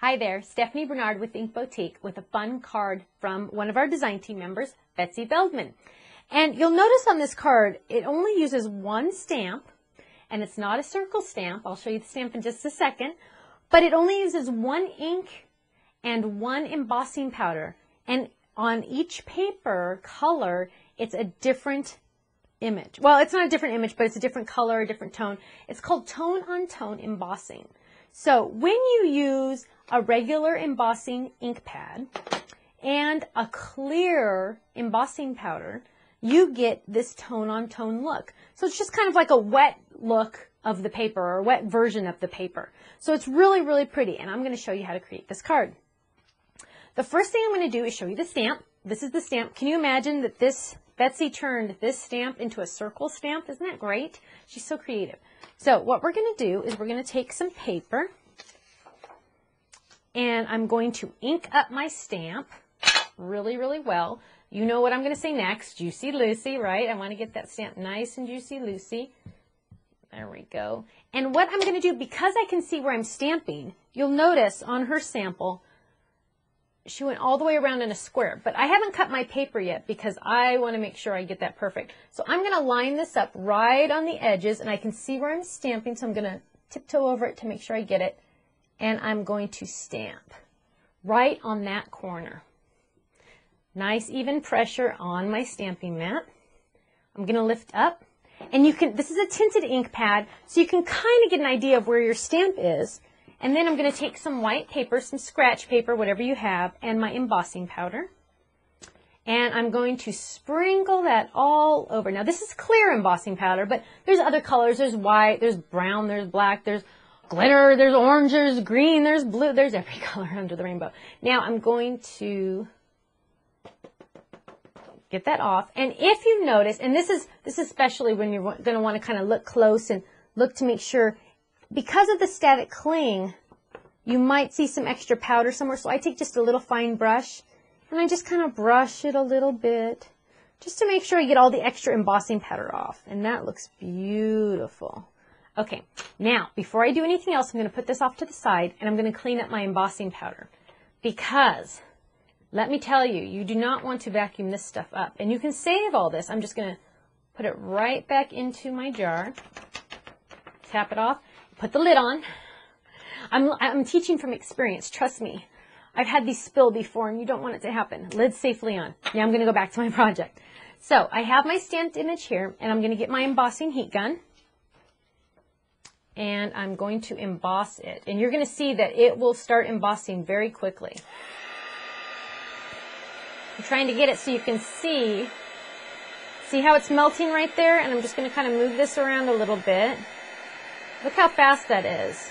Hi there, Stephanie Bernard with Ink Boutique with a fun card from one of our design team members, Betsy Feldman. And you'll notice on this card, it only uses one stamp, and it's not a circle stamp. I'll show you the stamp in just a second. But it only uses one ink and one embossing powder. And on each paper color, it's a different image. Well, it's not a different image, but it's a different color, a different tone. It's called tone-on-tone embossing. So when you use a regular embossing ink pad and a clear embossing powder, you get this tone-on-tone look. So it's just kind of like a wet look of the paper or a wet version of the paper. So it's really, really pretty, and I'm going to show you how to create this card. The first thing I'm going to do is show you the stamp. This is the stamp. Can you imagine that Betsy turned this stamp into a circle stamp? Isn't that great? She's so creative. So what we're going to do is we're going to take some paper, and I'm going to ink up my stamp really, really well. You know what I'm going to say next. Juicy Lucy, right? I want to get that stamp nice and Juicy Lucy. There we go. And what I'm going to do, because I can see where I'm stamping, you'll notice on her sample, she went all the way around in a square. But I haven't cut my paper yet because I want to make sure I get that perfect. So I'm going to line this up right on the edges, and I can see where I'm stamping, so I'm going to tiptoe over it to make sure I get it. And I'm going to stamp right on that corner. Nice even pressure on my stamping mat. I'm going to lift up. And you can, this is a tinted ink pad, so you can kind of get an idea of where your stamp is. And then I'm going to take some white paper, some scratch paper, whatever you have, and my embossing powder. And I'm going to sprinkle that all over. Now this is clear embossing powder, but there's other colors. There's white, there's brown, there's black, there's glitter, there's orange, there's green, there's blue, there's every color under the rainbow. Now I'm going to get that off. And if you notice, and this is especially when you're going to want to kind of look close and look to make sure, because of the static cling, you might see some extra powder somewhere. So I take just a little fine brush and I just kind of brush it a little bit just to make sure I get all the extra embossing powder off. And that looks beautiful. Okay, now before I do anything else, I'm going to put this off to the side and I'm going to clean up my embossing powder, because let me tell you, you do not want to vacuum this stuff up. And you can save all this. I'm just going to put it right back into my jar, tap it off, put the lid on. I'm teaching from experience, trust me. I've had these spill before and you don't want it to happen. Lid safely on. Now I'm going to go back to my project. So I have my stamped image here, and I'm going to get my embossing heat gun. And I'm going to emboss it. And you're going to see that it will start embossing very quickly. I'm trying to get it so you can see how it's melting right there? And I'm just going to kind of move this around a little bit. Look how fast that is.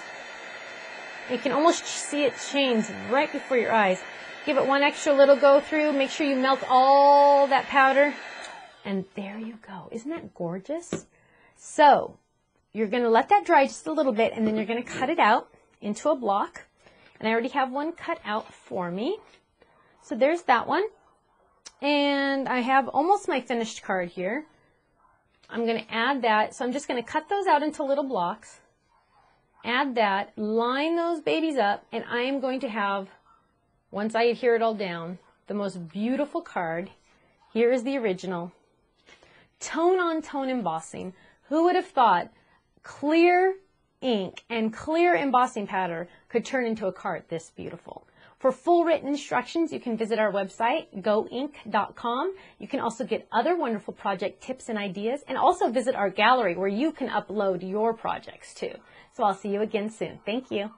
You can almost see it change right before your eyes. Give it one extra little go through. Make sure you melt all that powder. And there you go. Isn't that gorgeous? So you're going to let that dry just a little bit, and then you're going to cut it out into a block. And I already have one cut out for me. So there's that one. And I have almost my finished card here. I'm going to add that. So I'm just going to cut those out into little blocks. Add that, line those babies up, and I am going to have, once I adhere it all down, the most beautiful card. Here is the original. Tone-on-tone embossing. Who would have thought clear ink and clear embossing powder could turn into a card this beautiful? For full written instructions, you can visit our website, goink.com. You can also get other wonderful project tips and ideas, and also visit our gallery where you can upload your projects too. So I'll see you again soon. Thank you.